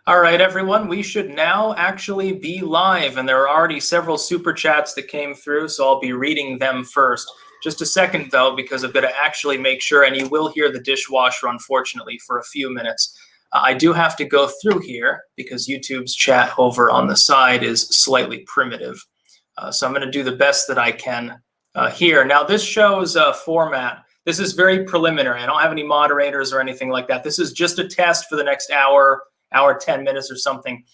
All right, everyone, we should now actually be live, and there are already several super chats that came through, so I'll be reading them first. Just a second, though, because I've got to actually make sure, and you will hear the dishwasher, unfortunately, for a few minutes. I do have to go through here because YouTube's chat over on the side is slightly primitive. So I'm going to do the best that I can here. Now, this show's format. This is very preliminary. I don't have any moderators or anything like that. This is just a test for the next hour, 10 minutes or something,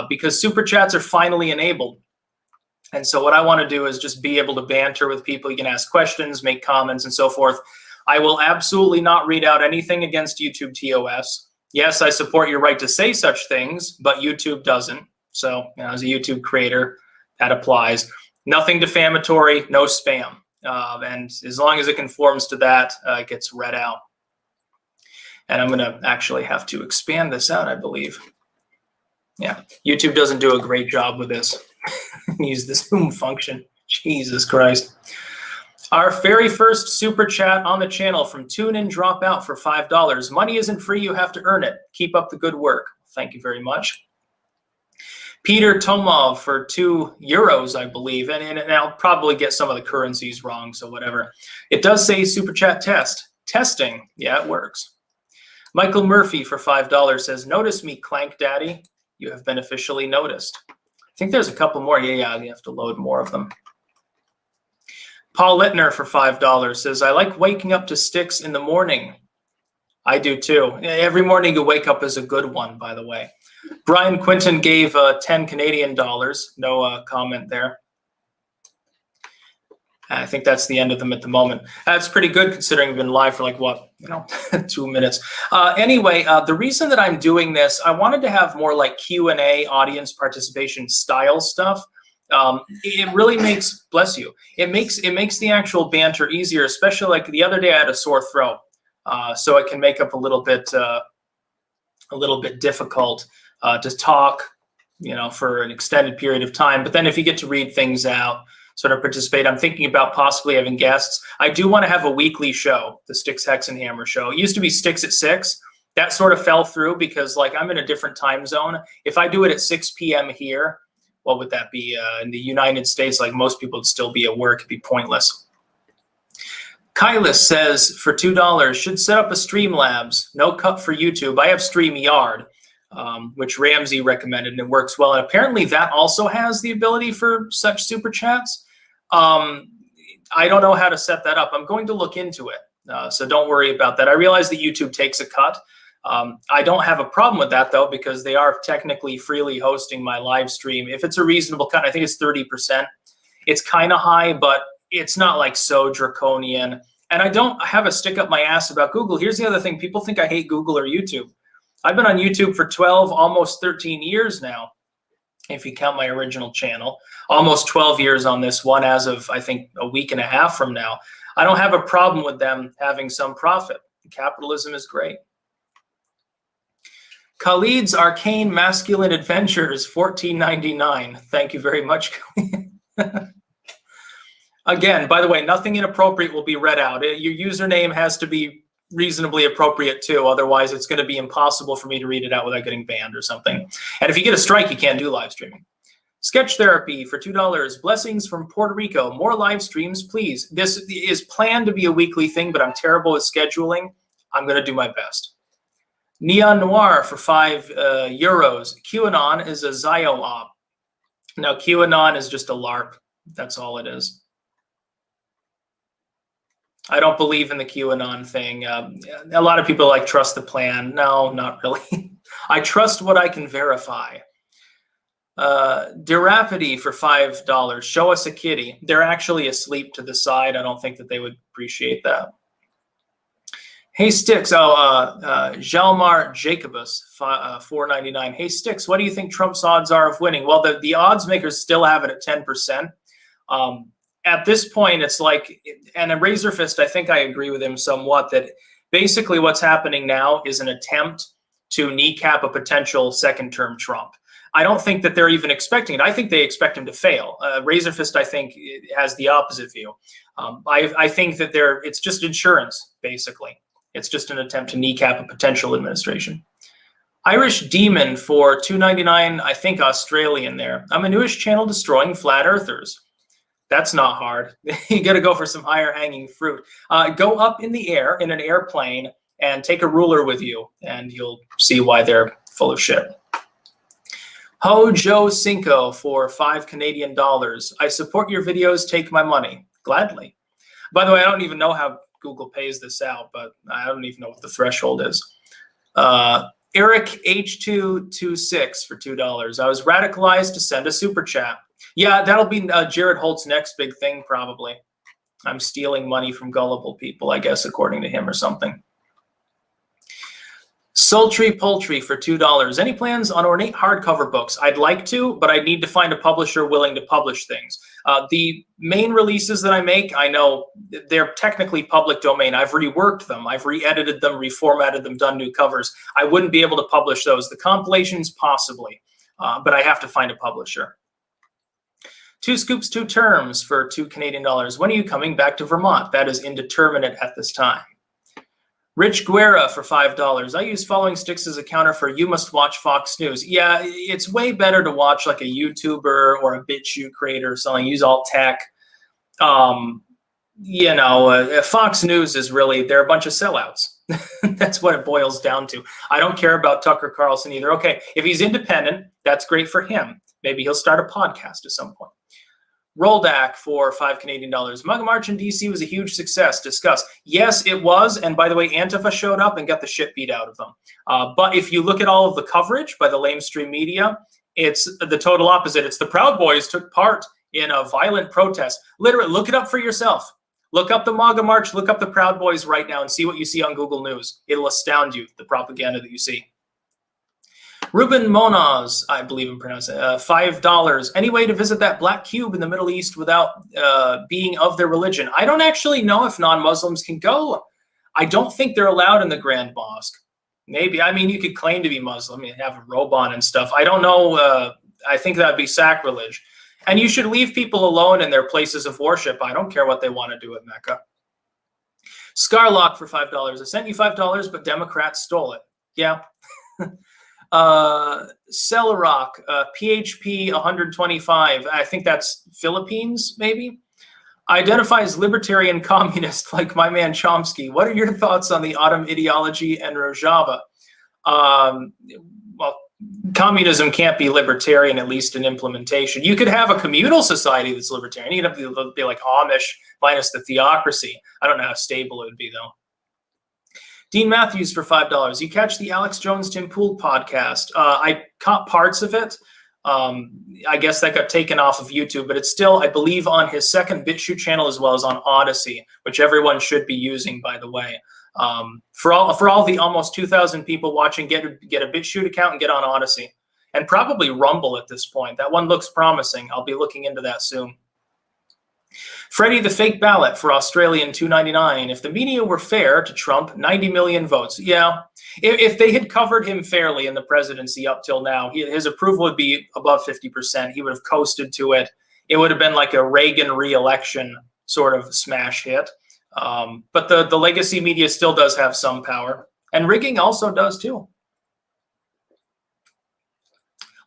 because super chats are finally enabled. And so what I want to do is just be able to banter with people. You can ask questions, make comments, and so forth. I will absolutely not read out anything against YouTube TOS. Yes, I support your right to say such things, but YouTube doesn't. So as a YouTube creator, that applies. Nothing defamatory, no spam. And as long as it conforms to that, it gets read out. And I'm going to actually have to expand this out, I believe. Yeah, YouTube doesn't do a great job with this. Use the Zoom function. Jesus Christ. Our very first super chat on the channel from Tune In Dropout for $5. Money isn't free, you have to earn it. Keep up the good work. Thank you very much. Peter Tomov for €2, I believe. And I'll probably get some of the currencies wrong, so whatever. It does say super chat test. Testing. Yeah, it works. Michael Murphy for $5 says, notice me, Clank Daddy. You have been officially noticed. I think there's a couple more. Yeah, you have to load more of them. Paul Littner for $5 says, I like waking up to Styx in the morning. I do too. Every morning you wake up is a good one, by the way. Brian Quinton gave 10 Canadian dollars. No comment there. I think that's the end of them at the moment. That's pretty good considering we've been live for like, what, 2 minutes. Anyway, the reason that I'm doing this, I wanted to have more like Q&A audience participation style stuff. It really makes, bless you, it makes the actual banter easier, especially like the other day I had a sore throat. So it can make up a little bit difficult to talk, for an extended period of time. But then if you get to read things out, sort of participate. I'm thinking about possibly having guests. I do want to have a weekly show, the Styxhexenhammer show. It used to be Styx at 6. That sort of fell through because like I'm in a different time zone. If I do it at 6 p.m. here, what would that be? In the United States, like most people would still be at work. It'd be pointless. Kylis says, for $2, should set up a Streamlabs. No cut for YouTube. I have StreamYard, which Ramsey recommended, and it works well. And apparently that also has the ability for such super chats. I don't know how to set that up. I'm going to look into it, so don't worry about that. I realize that YouTube takes a cut. I don't have a problem with that, though, because they are technically freely hosting my live stream. If it's a reasonable cut, I think it's 30%. It's kind of high, but it's not like so draconian. And I don't have a stick up my ass about Google. Here's the other thing. People think I hate Google or YouTube. I've been on YouTube for 12, almost 13 years now, if you count my original channel. Almost 12 years on this one as of, I think, a week and a half from now. I don't have a problem with them having some profit. Capitalism is great. Khalid's Arcane Masculine Adventures, $14.99. Thank you very much, Khalid. Again, by the way, nothing inappropriate will be read out. Your username has to be reasonably appropriate too. Otherwise, it's going to be impossible for me to read it out without getting banned or something. And if you get a strike, you can't do live streaming. Sketch Therapy for $2. Blessings from Puerto Rico. More live streams, please. This is planned to be a weekly thing, but I'm terrible with scheduling. I'm going to do my best. Neon Noir for €5. QAnon is a Zio-op. Now, QAnon is just a LARP. That's all it is. I don't believe in the QAnon thing. A lot of people like trust the plan. No, not really. I trust what I can verify. Derapity for $5. Show us a kitty. They're actually asleep to the side. I don't think that they would appreciate that. Hey Styx, Jalmar Jacobus, $4.99. Hey Styx, what do you think Trump's odds are of winning? Well, the odds makers still have it at 10%. At this point, it's like, and a Razor Fist, I think I agree with him somewhat, that basically what's happening now is an attempt to kneecap a potential second-term Trump. I don't think that they're even expecting it. I think they expect him to fail. Razor Fist, I think, has the opposite view. I think that it's just insurance, basically. It's just an attempt to kneecap a potential administration. Irish Demon for $2.99, I think Australian there. I'm a newish channel destroying flat earthers. That's not hard. You got to go for some higher hanging fruit. Go up in the air in an airplane and take a ruler with you, and you'll see why they're full of shit. Hojo Cinco for $5 Canadian. I support your videos. Take my money. Gladly. By the way, I don't even know how Google pays this out, but I don't even know what the threshold is. Eric H226 for $2. I was radicalized to send a super chat. Yeah, that'll be Jared Holt's next big thing, probably. I'm stealing money from gullible people, I guess, according to him or something. Sultry Poultry for $2. Any plans on ornate hardcover books? I'd like to, but I need to find a publisher willing to publish things. The main releases that I make, I know they're technically public domain. I've reworked them. I've re-edited them, reformatted them, done new covers. I wouldn't be able to publish those. The compilations, possibly, but I have to find a publisher. 2 scoops, 2 terms for $2 Canadian. When are you coming back to Vermont? That is indeterminate at this time. Rich Guerra for $5. I use following Styx as a counter for you must watch Fox News. Yeah, it's way better to watch like a YouTuber or a BitChute creator or something. Use alt tech. You know, Fox News is really, they're a bunch of sellouts. That's what it boils down to. I don't care about Tucker Carlson either. Okay, if he's independent, that's great for him. Maybe he'll start a podcast at some point. Roldack for $5 Canadian. Mug March in DC was a huge success. Discuss. Yes, it was. And by the way, Antifa showed up and got the shit beat out of them. But if you look at all of the coverage by the lamestream media, it's the total opposite. It's the Proud Boys took part in a violent protest. Literally, look it up for yourself. Look up the MAGA March, look up the Proud Boys right now and see what you see on Google News. It'll astound you, the propaganda that you see. Ruben Monoz, I believe I'm pronouncing it, $5. Any way to visit that black cube in the Middle East without being of their religion? I don't actually know if non-Muslims can go. I don't think they're allowed in the Grand Mosque. Maybe. I mean, you could claim to be Muslim and have a robe on and stuff. I don't know. I think that'd be sacrilege. And you should leave people alone in their places of worship. I don't care what they want to do at Mecca. Scarlock for $5. I sent you $5, but Democrats stole it. Yeah. Celerock, PHP 125. I think that's Philippines, maybe. Identifies libertarian communist like my man Chomsky. What are your thoughts on the Autumn ideology and Rojava? Well, communism can't be libertarian, at least in implementation. You could have a communal society that's libertarian. You'd have to be like Amish minus the theocracy. I don't know how stable it would be, though. Dean Matthews for $5. You catch the Alex Jones Tim Pool podcast. I caught parts of it. I guess that got taken off of YouTube, but it's still, I believe, on his second BitChute channel as well as on Odyssey, which everyone should be using, by the way. For all the almost 2,000 people watching, get a BitChute account and get on Odyssey. And probably Rumble at this point. That one looks promising. I'll be looking into that soon. Freddie the Fake Ballot for Australian $2.99. If the media were fair to Trump, 90 million votes. Yeah, if they had covered him fairly in the presidency up till now, his approval would be above 50%. He would have coasted to it. It would have been like a Reagan re-election sort of smash hit. But the legacy media still does have some power. And rigging also does too.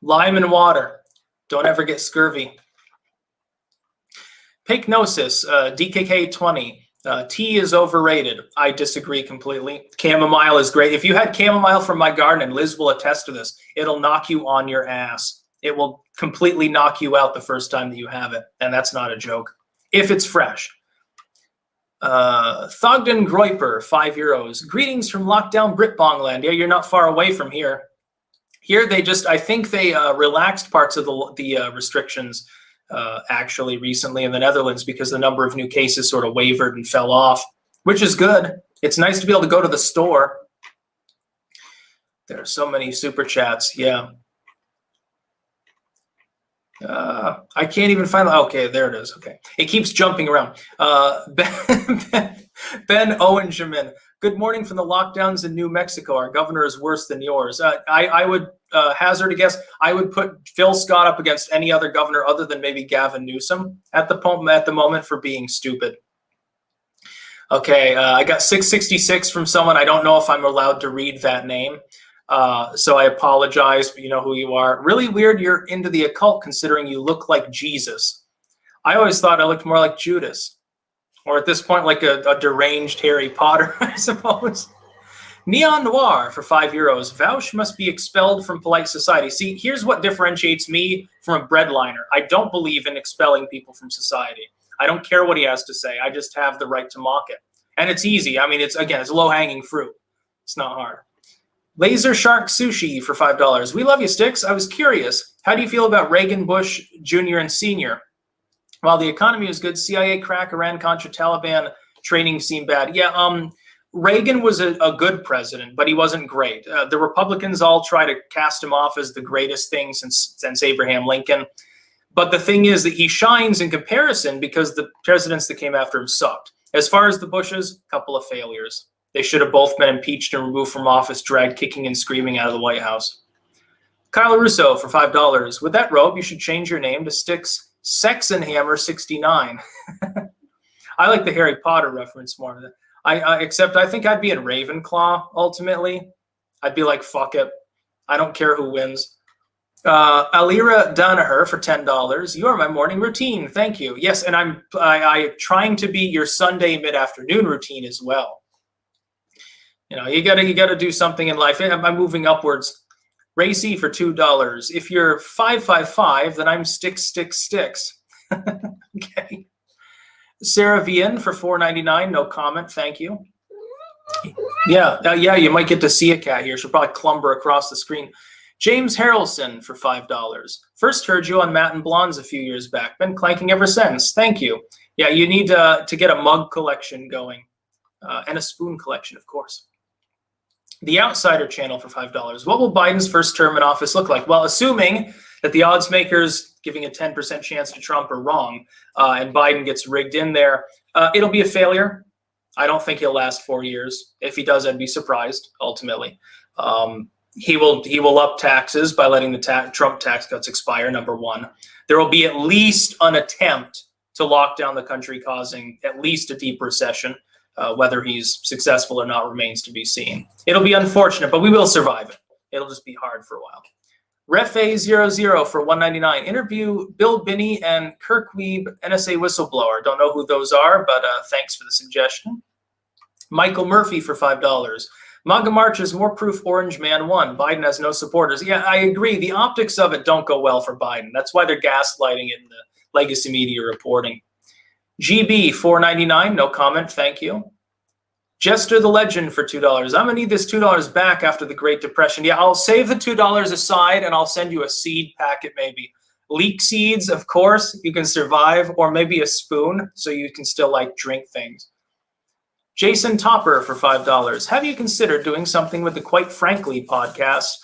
Lime and water. Don't ever get scurvy. Pyknosis, DKK 20. Tea is overrated. I disagree completely. Chamomile is great. If you had chamomile from my garden, and Liz will attest to this, it'll knock you on your ass. It will completely knock you out the first time that you have it. And that's not a joke. If it's fresh. Thogden Groiper, €5. Greetings from lockdown Britbongland. Yeah, you're not far away from here. Here they just, I think they relaxed parts of the restrictions actually recently in the Netherlands because the number of new cases sort of wavered and fell off, which is good. It's nice to be able to go to the store. There are so many super chats. Yeah. I can't even find. Okay, there it is. Okay, it keeps jumping around. Ben Owenjamin. Good morning from the lockdowns in New Mexico. Our governor is worse than yours. I would hazard a guess. I would put Phil Scott up against any other governor other than maybe Gavin Newsom at the moment for being stupid. Okay, I got 666 from someone. I don't know if I'm allowed to read that name. So I apologize, but you know who you are. Really weird you're into the occult considering you look like Jesus. I always thought I looked more like Judas. Or at this point, like a deranged Harry Potter, I suppose. Neon Noir for €5. Vaush must be expelled from polite society. See, here's what differentiates me from a breadliner. I don't believe in expelling people from society. I don't care what he has to say. I just have the right to mock it. And it's easy. I mean, it's low-hanging fruit. It's not hard. Laser Shark Sushi for $5. We love you, Styx. I was curious. How do you feel about Reagan, Bush, Jr., and Sr.? While the economy was good, CIA crack, Iran-Contra, Taliban training seemed bad. Yeah, Reagan was a good president, but he wasn't great. The Republicans all try to cast him off as the greatest thing since Abraham Lincoln. But the thing is that he shines in comparison because the presidents that came after him sucked. As far as the Bushes, a couple of failures. They should have both been impeached and removed from office, dragged kicking and screaming out of the White House. Kyle Russo for $5. With that robe, you should change your name to Styxhexenhammer 69. I like the Harry Potter reference more. Except I think I'd be in Ravenclaw ultimately. I'd be like, fuck it. I don't care who wins. Alira Danaher for $10. You are my morning routine. Thank you. Yes, and I'm trying to be your Sunday mid-afternoon routine as well. You know, you gotta do something in life. I'm moving upwards. Racy for $2. If you're 555, then I'm Styx. Okay. Sarah Vian for $4.99. No comment. Thank you. Yeah, you might get to see a cat here. She'll probably clumber across the screen. James Harrelson for $5. First heard you on Matt and Blondes a few years back. Been clanking ever since. Thank you. Yeah, you need to get a mug collection going and a spoon collection, of course. The Outsider channel for $5. What will Biden's first term in office look like? Well, assuming that the odds makers giving a 10% chance to Trump are wrong and Biden gets rigged in there, it'll be a failure. I don't think he'll last 4 years. If he does, I'd be surprised, ultimately. He will up taxes by letting the Trump tax cuts expire, number one. There will be at least an attempt to lock down the country, causing at least a deep recession. Whether he's successful or not remains to be seen. It'll be unfortunate, but we will survive it. It'll just be hard for a while. Refa00 for $1.99. Interview Bill Binney and Kirk Weeb, NSA whistleblower. Don't know who those are, but thanks for the suggestion. Michael Murphy for $5. MAGA March is more proof Orange Man won. Biden has no supporters. Yeah, I agree. The optics of it don't go well for Biden. That's why they're gaslighting it in the legacy media reporting. GB $4.99, no comment, thank you. Jester the Legend for $2. I'm gonna need this $2 back after the Great Depression. Yeah, I'll save the $2 aside and I'll send you a seed packet maybe. Leek seeds, of course, you can survive, or maybe a spoon so you can still like drink things. Jason Topper for $5. Have you considered doing something with the Quite Frankly podcast?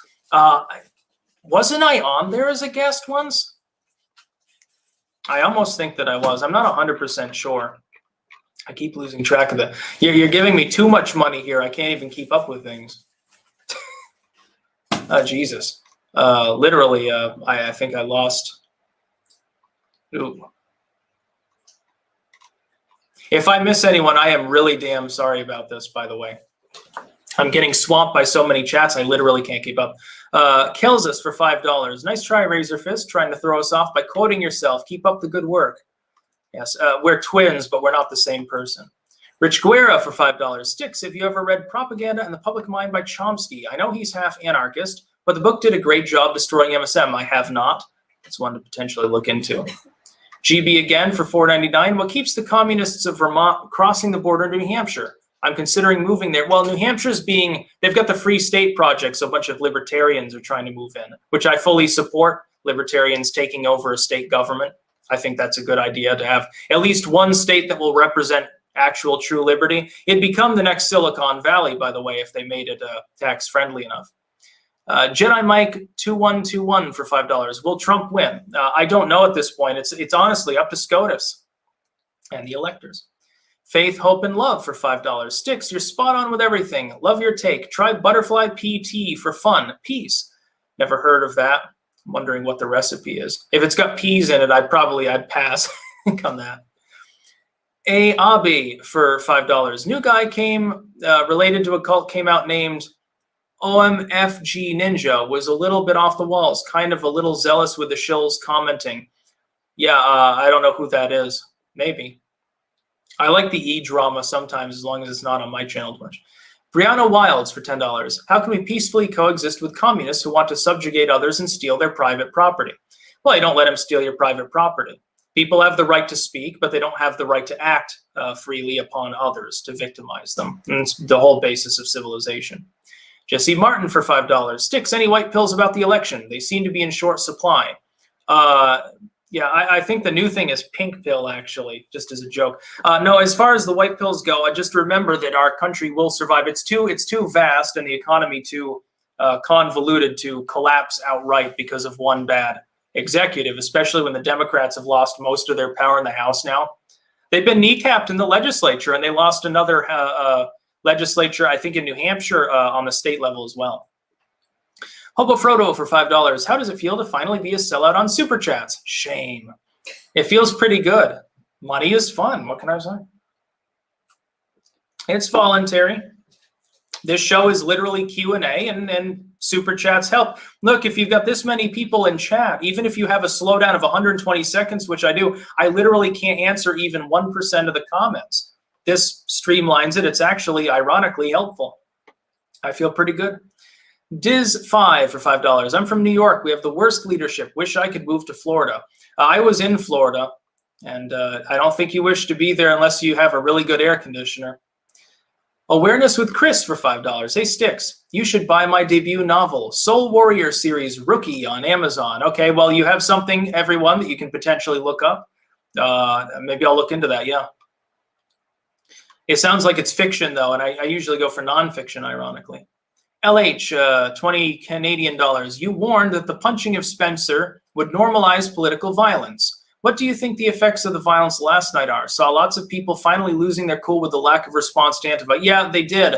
Wasn't I on there as a guest once? I almost think that I was. I'm not 100% sure. I keep losing track of that. You're giving me too much money here. I can't even keep up with things. Jesus. Literally, I think I lost. Ooh. If I miss anyone, I am really damn sorry about this, by the way. I'm getting swamped by so many chats, I literally can't keep up. Kills us for $5. Nice try, Razor Fist, trying to throw us off by quoting yourself. Keep up the good work. Yes, we're twins, but we're not the same person. Rich Guerra for $5. Styx, have you ever read Propaganda and the Public Mind by Chomsky? I know he's half anarchist, but the book did a great job destroying MSM. I have not. It's one to potentially look into. GB again for $4.99. What keeps the communists of Vermont crossing the border to New Hampshire? I'm considering moving there. Well, New Hampshire's they've got the Free State Project, so a bunch of libertarians are trying to move in, which I fully support, libertarians taking over a state government. I think that's a good idea to have at least one state that will represent actual true liberty. It'd become the next Silicon Valley, by the way, if they made it tax-friendly enough. Jedi Mike 2121 for $5. Will Trump win? I don't know at this point. It's honestly up to SCOTUS and the electors. Faith, Hope, and Love for $5. Styx, you're spot on with everything. Love your take. Try Butterfly PT for fun. Peace. Never heard of that. I'm wondering what the recipe is. If it's got peas in it, I'd pass on that. A Abi for $5. New guy related to a cult came out named OMFG Ninja was a little bit off the walls, kind of a little zealous with the shills commenting. Yeah, I don't know who that is. Maybe. I like the E-drama sometimes, as long as it's not on my channel too much. Brianna Wilds for $10. How can we peacefully coexist with communists who want to subjugate others and steal their private property? Well, you don't let them steal your private property. People have the right to speak, but they don't have the right to act freely upon others to victimize them. And it's the whole basis of civilization. Jesse Martin for $5. Styx, any white pills about the election? They seem to be in short supply. Yeah, I think the new thing is pink pill, actually, just as a joke. No, as far as the white pills go, I just remember that our country will survive. It's too vast and the economy too convoluted to collapse outright because of one bad executive, especially when the Democrats have lost most of their power in the House now. They've been kneecapped in the legislature, and they lost another legislature, I think, in New Hampshire on the state level as well. Hobo Frodo for $5. How does it feel to finally be a sellout on Super Chats? Shame. It feels pretty good. Money is fun. What can I say? It's voluntary. This show is literally Q&A and Super Chats help. Look, if you've got this many people in chat, even if you have a slowdown of 120 seconds, which I do, I literally can't answer even 1% of the comments. This streamlines it. It's actually ironically helpful. I feel pretty good. Diz5 for $5. I'm from New York. We have the worst leadership. Wish I could move to Florida. I was in Florida, and I don't think you wish to be there unless you have a really good air conditioner. Awareness with Chris for $5. Hey, Styx, you should buy my debut novel, Soul Warrior series, Rookie, on Amazon. Okay, well, you have something, everyone, that you can potentially look up. Maybe I'll look into that, yeah. It sounds like it's fiction, though, and I usually go for nonfiction, ironically. LH, 20 Canadian dollars. You warned that the punching of Spencer would normalize political violence. What do you think the effects of the violence last night are? Saw lots of people finally losing their cool with the lack of response to Antifa. Yeah, they did.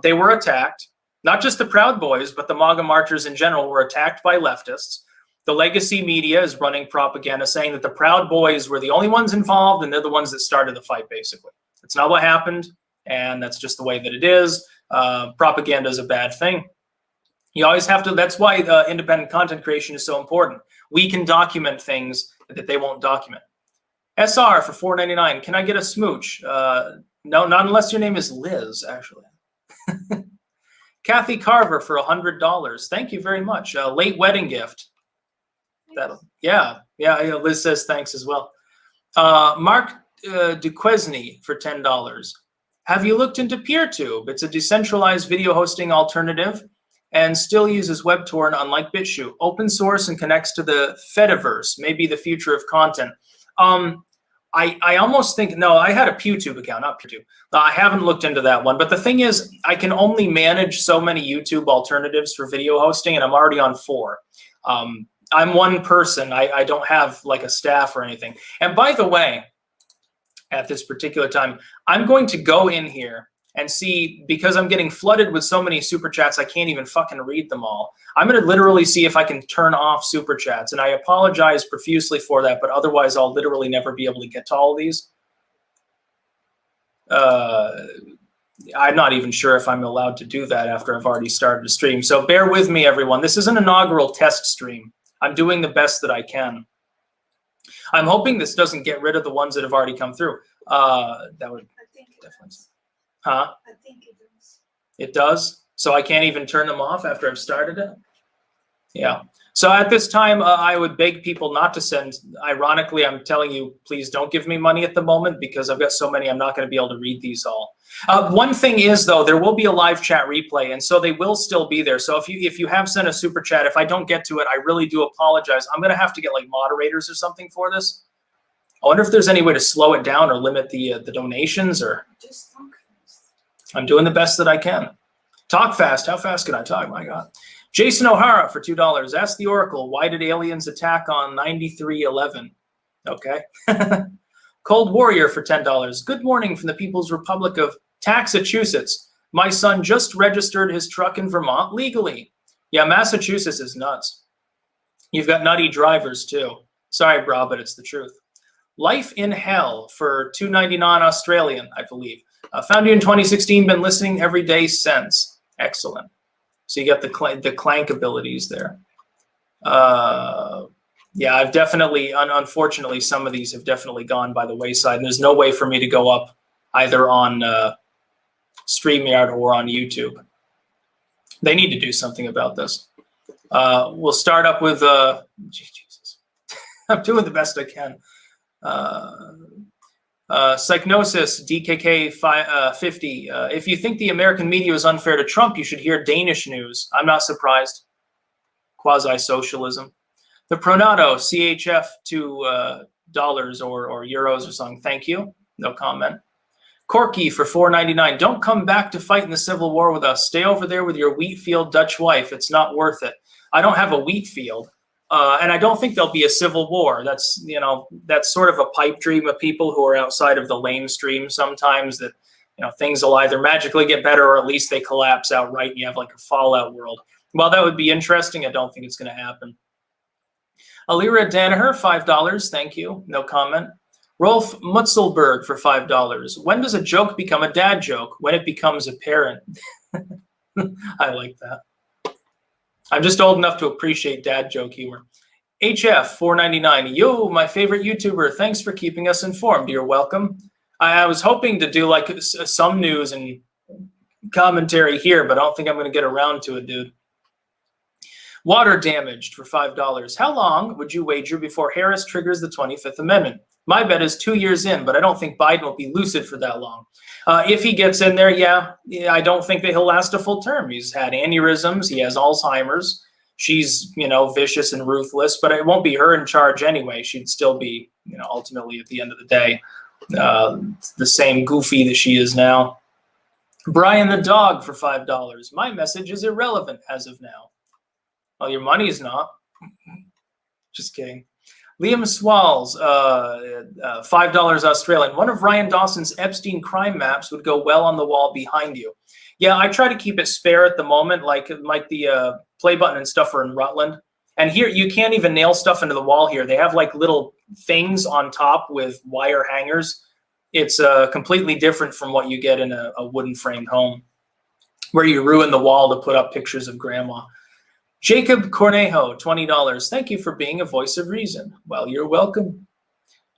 They were attacked. Not just the Proud Boys, but the MAGA marchers in general were attacked by leftists. The legacy media is running propaganda saying that the Proud Boys were the only ones involved and they're the ones that started the fight, basically. That's not what happened, and that's just the way that it is. Propaganda is a bad thing. You always have to, that's why independent content creation is so important. We can document things that they won't document. SR for $4.99. Can I get a smooch? No, not unless your name is Liz, actually. Kathy Carver for $100. Thank you very much. Late wedding gift. Yeah, Liz says thanks as well. Mark Duquesne for $10. Have you looked into PeerTube? It's a decentralized video hosting alternative and still uses WebTorrent unlike BitChute. Open source and connects to the Fediverse, maybe the future of content. I almost think, no, I had a PewTube account, not PeerTube. I haven't looked into that one. But the thing is, I can only manage so many YouTube alternatives for video hosting, and I'm already on 4. I'm one person. I don't have like a staff or anything. And by the way, at this particular time, I'm going to go in here and see, because I'm getting flooded with so many Super Chats, I can't even fucking read them all. I'm going to literally see if I can turn off Super Chats, and I apologize profusely for that, but otherwise I'll literally never be able to get to all of these. I'm not even sure if I'm allowed to do that after I've already started a stream, so bear with me, everyone. This is an inaugural test stream. I'm doing the best that I can. I'm hoping this doesn't get rid of the ones that have already come through. That would definitely. Huh? I think it does. It does? So I can't even turn them off after I've started it? Yeah. So at this time, I would beg people not to send. Ironically, I'm telling you, please don't give me money at the moment because I've got so many, I'm not going to be able to read these all. One thing is, though, there will be a live chat replay, and so they will still be there. So if you have sent a Super Chat, if I don't get to it, I really do apologize. I'm going to have to get like moderators or something for this. I wonder if there's any way to slow it down or limit the donations, or. Just talk fast. I'm doing the best that I can. Talk fast. How fast can I talk? My God. Jason O'Hara for $2. Ask the Oracle, why did aliens attack on 9311? Okay. Cold Warrior for $10. Good morning from the People's Republic of Massachusetts. My son just registered his truck in Vermont legally. Yeah, Massachusetts is nuts. You've got nutty drivers too. Sorry, bro, but it's the truth. Life in Hell for $2.99 Australian, I believe. Found you in 2016, been listening every day since. Excellent. So you got the clank abilities there. Yeah, I've definitely, unfortunately, some of these have definitely gone by the wayside. And there's no way for me to go up either on StreamYard or on YouTube. They need to do something about this. We'll start up with, Jesus. I'm doing the best I can. Psychnosis, DKK 50. If you think the American media is unfair to Trump, you should hear Danish news. I'm not surprised. Quasi-socialism. The Pronado, CHF to dollars or euros or something. Thank you. No comment. Corky for $4.99. Don't come back to fight in the Civil War with us. Stay over there with your wheat field Dutch wife. It's not worth it. I don't have a wheat field. And I don't think there'll be a civil war. That's, you know, that's sort of a pipe dream of people who are outside of the lamestream sometimes, that, you know, things will either magically get better or at least they collapse outright and you have like a Fallout world. While that would be interesting, I don't think it's going to happen. Alira Danaher, $5. Thank you. No comment. Rolf Mutzelberg for $5. When does a joke become a dad joke? When it becomes apparent. I like that. I'm just old enough to appreciate dad joke humor. HF, $4.99. Yo, my favorite YouTuber. Thanks for keeping us informed. You're welcome. I was hoping to do like some news and commentary here, but I don't think I'm going to get around to it, dude. Water damaged for $5. How long would you wager before Harris triggers the 25th Amendment? My bet is 2 years in, but I don't think Biden will be lucid for that long. If he gets in there, yeah, I don't think that he'll last a full term. He's had aneurysms. He has Alzheimer's. She's, you know, vicious and ruthless, but it won't be her in charge anyway. She'd still be, you know, ultimately at the end of the day, the same goofy that she is now. Brian the dog for $5. My message is irrelevant as of now. Well, your money's not. Just kidding. Liam Swalls, $5 Australian. One of Ryan Dawson's Epstein crime maps would go well on the wall behind you. Yeah, I try to keep it spare at the moment, like the play button and stuff are in Rutland. And here, you can't even nail stuff into the wall here. They have like little things on top with wire hangers. It's completely different from what you get in a wooden framed home, where you ruin the wall to put up pictures of grandma. Jacob Cornejo, $20. Thank you for being a voice of reason. Well, you're welcome.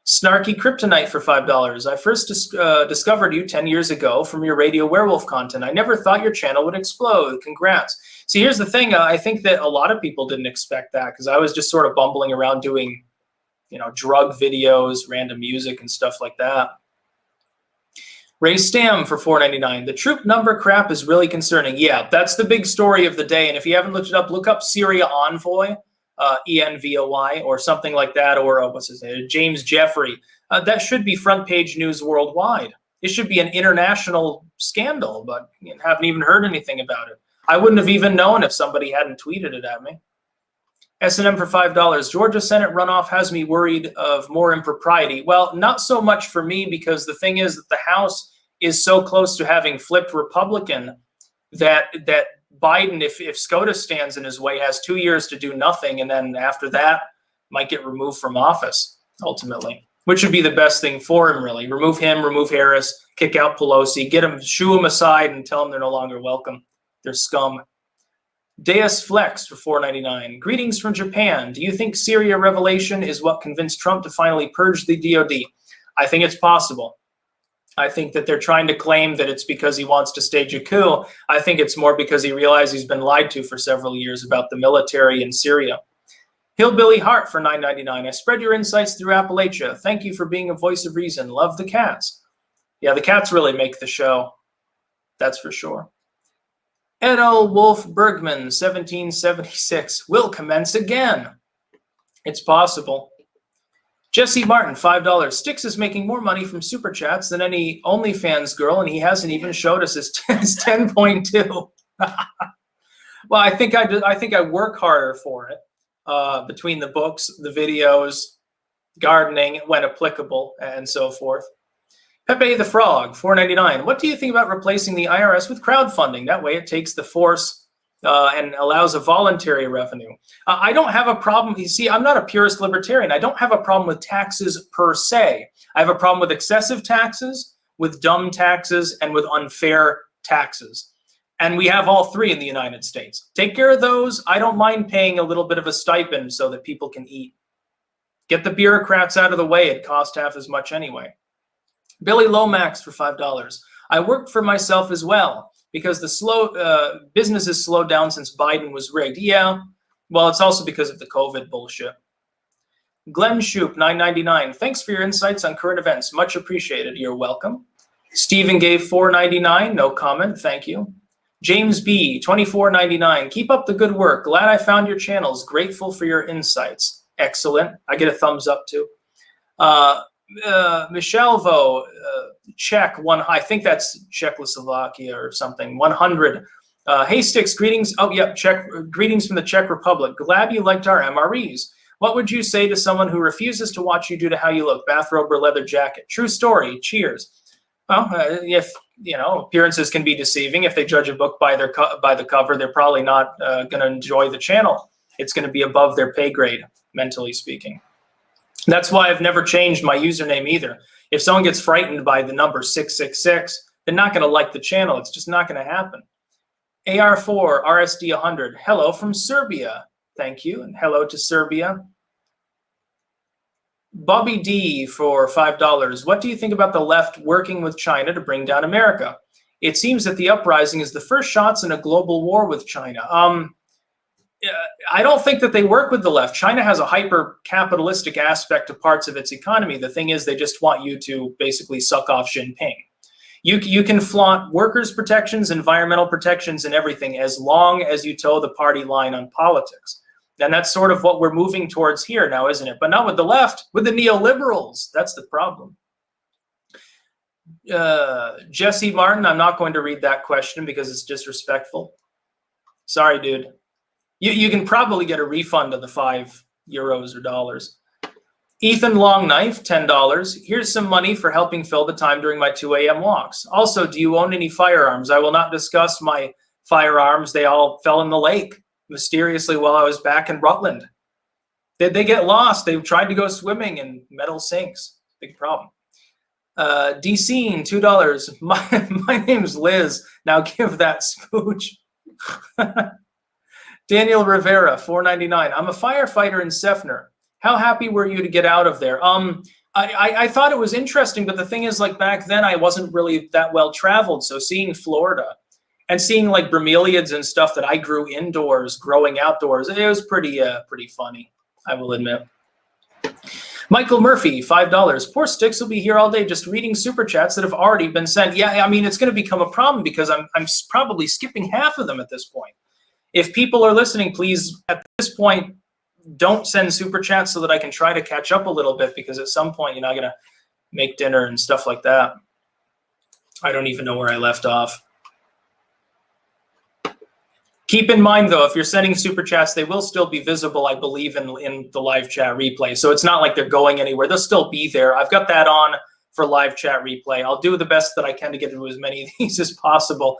Snarky Kryptonite for $5. I first discovered you 10 years ago from your Radio Werewolf content. I never thought your channel would explode. Congrats. See, here's the thing. I think that a lot of people didn't expect that because I was just sort of bumbling around doing, you know, drug videos, random music and stuff like that. Ray Stam for $4.99. The troop number crap is really concerning. Yeah, that's the big story of the day. And if you haven't looked it up, look up Syria Envoy, ENVOY, or something like that, or what's his name, James Jeffrey. That should be front page news worldwide. It should be an international scandal, but you haven't even heard anything about it. I wouldn't have even known if somebody hadn't tweeted it at me. S&M for $5. Georgia Senate runoff has me worried of more impropriety. Well, not so much for me, because the thing is that the House is so close to having flipped Republican that Biden, if SCOTUS stands in his way, has 2 years to do nothing, and then after that might get removed from office, ultimately, which would be the best thing for him, really. Remove him, remove Harris, kick out Pelosi, get him, shoo him aside and tell them they're no longer welcome. They're scum. Deus Flex for $4.99. Greetings from Japan. Do you think Syria revelation is what convinced Trump to finally purge the DOD? I think it's possible. I think that they're trying to claim that it's because he wants to stage a coup. I think it's more because he realized he's been lied to for several years about the military in Syria. Hillbilly Hart for $9.99. I spread your insights through Appalachia. Thank you for being a voice of reason. Love the cats. Yeah, the cats really make the show. That's for sure. Edel Wolf Bergman, 1776. Will commence again. It's possible. Jesse Martin, $5. Styx is making more money from Super Chats than any OnlyFans girl, and he hasn't even showed us his 10.2. Well, I think I work harder for it, between the books, the videos, gardening, when applicable, and so forth. Pepe the Frog, $4.99. What do you think about replacing the IRS with crowdfunding? That way it takes the force and allows a voluntary revenue. I don't have a problem. You see, I'm not a purist libertarian. I don't have a problem with taxes per se. I have a problem with excessive taxes, with dumb taxes, and with unfair taxes. And we have all three in the United States. Take care of those. I don't mind paying a little bit of a stipend so that people can eat. Get the bureaucrats out of the way. It costs half as much anyway. Billy Lomax for $5. I worked for myself as well because the business has slowed down since Biden was rigged. Yeah, well, it's also because of the COVID bullshit. Glenn Shoup, $9.99. Thanks for your insights on current events. Much appreciated. You're welcome. Stephen gave $4.99. No comment. Thank you. James B, $24.99. Keep up the good work. Glad I found your channels. Grateful for your insights. Excellent. I get a thumbs up too. Michelle Vo, Czech, I think that's Czechoslovakia or something. 100. Hey Styx, greetings. Oh, yeah, greetings from the Czech Republic. Glad you liked our MREs. What would you say to someone who refuses to watch you due to how you look? Bathrobe or leather jacket? True story. Cheers. Well, if appearances can be deceiving. If they judge a book by the cover, they're probably not going to enjoy the channel. It's going to be above their pay grade, mentally speaking. That's why I've never changed my username either. If someone gets frightened by the number 666, they're not going to like the channel. It's just not going to happen. AR4 RSD 100. Hello from Serbia. Thank you, and hello to Serbia. Bobby D for $5. What do you think about the left working with China to bring down America? It seems that the uprising is the first shots in a global war with China. I don't think that they work with the left. China has a hyper-capitalistic aspect to parts of its economy. The thing is, they just want you to basically suck off Jinping. You can flaunt workers' protections, environmental protections, and everything as long as you toe the party line on politics. And that's sort of what we're moving towards here now, isn't it? But not with the left, with the neoliberals. That's the problem. Jesse Martin, I'm not going to read that question because it's disrespectful. Sorry, dude. You can probably get a refund of the €5 or dollars. Ethan Longknife, $10. Here's some money for helping fill the time during my 2 a.m. walks. Also, do you own any firearms? I will not discuss my firearms. They all fell in the lake mysteriously while I was back in Rutland. They get lost. They tried to go swimming in metal sinks. Big problem. Scene, $2. My name's Liz. Now give that spooch. Daniel Rivera, $4.99. I'm a firefighter in Sefner. How happy were you to get out of there? I thought it was interesting, but the thing is, like back then, I wasn't really that well traveled. So seeing Florida and seeing like bromeliads and stuff that I grew indoors, growing outdoors, it was pretty funny, I will admit. Michael Murphy, $5. Poor Styx will be here all day just reading super chats that have already been sent. Yeah, I mean, it's going to become a problem because I'm probably skipping half of them at this point. If people are listening, please, at this point, don't send super chats so that I can try to catch up a little bit, because at some point, you're not going to make dinner and stuff like that. I don't even know where I left off. Keep in mind, though, if you're sending super chats, they will still be visible, I believe, in the live chat replay. So it's not like they're going anywhere. They'll still be there. I've got that on for live chat replay. I'll do the best that I can to get into as many of these as possible.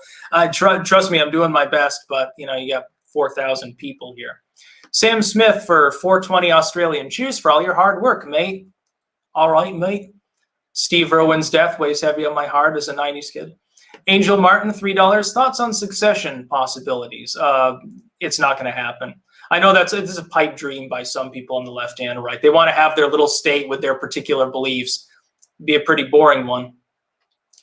Trust me, I'm doing my best, but you got 4,000 people here. Sam Smith for $4.20 Australian. Cheers for all your hard work, mate. All right, mate. Steve Irwin's death weighs heavy on my heart as a 90s kid. Angel Martin, $3. Thoughts on succession possibilities? It's not going to happen. I know this is a pipe dream by some people on the left and right. They want to have their little state with their particular beliefs. Be a pretty boring one.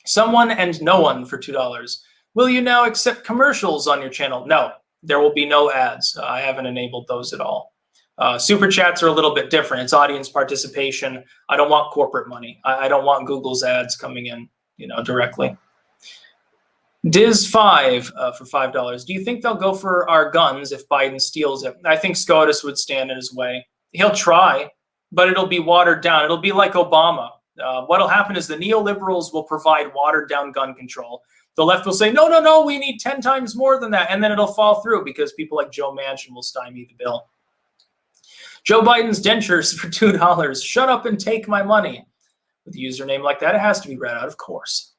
Someone and no one for $2. Will you now accept commercials on your channel? No, there will be no ads. I haven't enabled those at all. Super chats are a little bit different. It's audience participation. I don't want corporate money. I don't want Google's ads coming in, directly. Diz5 for $5. Do you think they'll go for our guns if Biden steals it? I think SCOTUS would stand in his way. He'll try, but it'll be watered down. It'll be like Obama. What'll happen is the neoliberals will provide watered down gun control. The left will say, no, we need 10 times more than that. And then it'll fall through because people like Joe Manchin will stymie the bill. Joe Biden's dentures for $2. Shut up and take my money. With a username like that, it has to be read out, of course.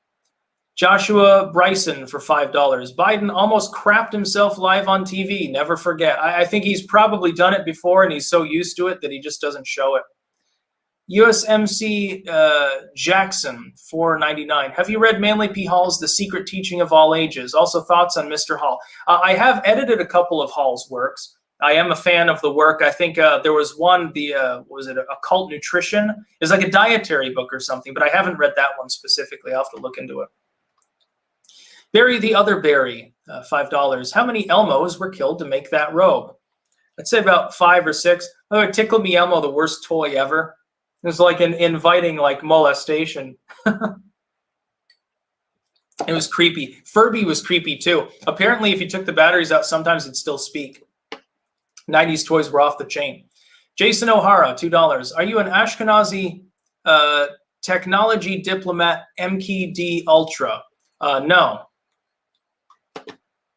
Joshua Bryson for $5. Biden almost crapped himself live on TV. Never forget. I think he's probably done it before and he's so used to it that he just doesn't show it. USMC Jackson, $4.99. Have you read Manly P. Hall's The Secret Teaching of All Ages? Also thoughts on Mr. Hall. I have edited a couple of Hall's works. I am a fan of the work. I think there was one, was it Occult Nutrition? It's like a dietary book or something, but I haven't read that one specifically. I'll have to look into it. Barry the Other Barry, $5. How many Elmos were killed to make that robe? I'd say about 5 or 6. Oh, Tickle Me Elmo, the worst toy ever. It was like inviting like molestation. It was creepy. Furby was creepy too. Apparently, if you took the batteries out, sometimes it'd still speak. 90s toys were off the chain. Jason O'Hara, $2. Are you an Ashkenazi technology diplomat MKD Ultra? No.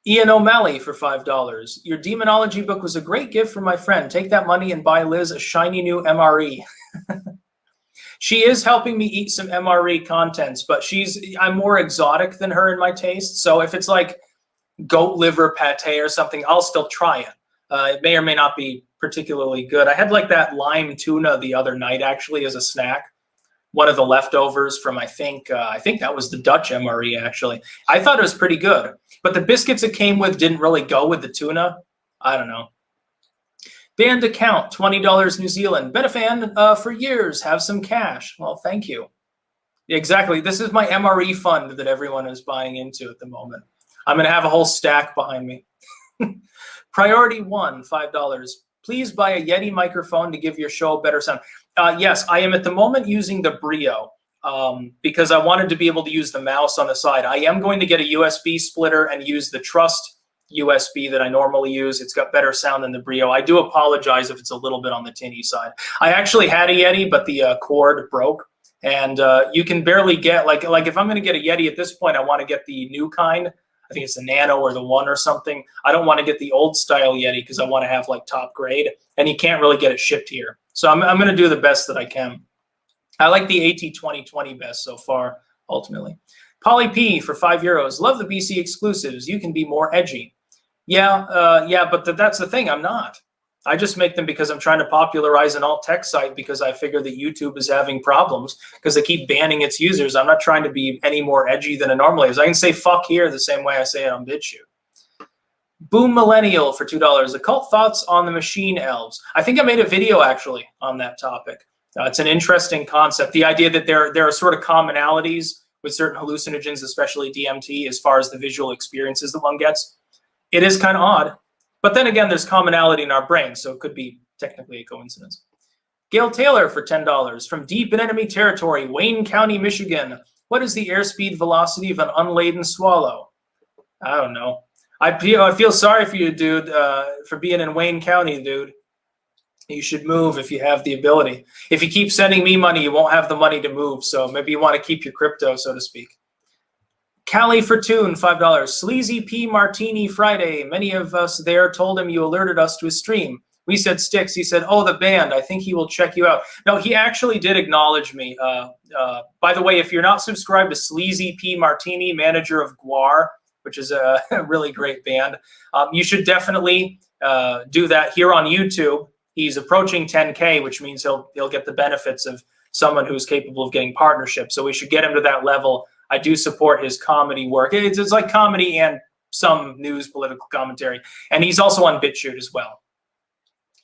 Ian O'Malley for $5. Your demonology book was a great gift from my friend. Take that money and buy Liz a shiny new MRE. She is helping me eat some MRE contents, but I'm more exotic than her in my taste. So if it's like goat liver pate or something, I'll still try it. It may or may not be particularly good. I had like that lime tuna the other night actually as a snack. One of the leftovers from I think that was the Dutch MRE actually. I thought it was pretty good, but the biscuits it came with didn't really go with the tuna. I don't know. Band account, $20 New Zealand. Been a fan for years. Have some cash. Well, thank you. Exactly. This is my MRE fund that everyone is buying into at the moment. I'm going to have a whole stack behind me. Priority 1, $5. Please buy a Yeti microphone to give your show better sound. Yes, I am at the moment using the Brio because I wanted to be able to use the mouse on the side. I am going to get a USB splitter and use the Trust USB that I normally use. It's got better sound than the Brio. I do apologize if it's a little bit on the tinny side. I actually had a Yeti, but the cord broke. And you can barely get, like if I'm going to get a Yeti at this point, I want to get the new kind. I think it's the Nano or the One or something. I don't want to get the old style Yeti because I want to have like top grade. And you can't really get it shipped here. So I'm going to do the best that I can. I like the AT2020 best so far, ultimately. Polly P for €5. Love the BC exclusives. You can be more edgy. Yeah, but that's the thing. I'm not. I just make them because I'm trying to popularize an alt tech site because I figure that YouTube is having problems because they keep banning its users. I'm not trying to be any more edgy than I normally is. I can say fuck here the same way I say it on BitChute. Boom Millennial for $2. Occult thoughts on the machine elves. I think I made a video actually on that topic. It's an interesting concept. The idea that there are sort of commonalities with certain hallucinogens, especially DMT, as far as the visual experiences that one gets. It is kind of odd. But then again, there's commonality in our brains, so it could be technically a coincidence. Gail Taylor for $10. From deep in enemy territory, Wayne County, Michigan. What is the airspeed velocity of an unladen swallow? I don't know. I feel sorry for you, dude, for being in Wayne County, dude. You should move if you have the ability. If you keep sending me money, you won't have the money to move, so maybe you want to keep your crypto, so to speak. Callie Fortune, $5. Sleazy P Martini Friday. Many of us there told him you alerted us to his stream. We said Styx. He said, oh, the band. I think he will check you out. No, he actually did acknowledge me. By the way, if you're not subscribed to Sleazy P Martini, manager of Guar, which is a really great band, you should definitely do that here on YouTube. He's approaching 10K, which means he'll get the benefits of someone who's capable of getting partnership. So we should get him to that level. I do support his comedy work. It's like comedy and some news, political commentary. And he's also on BitChute as well.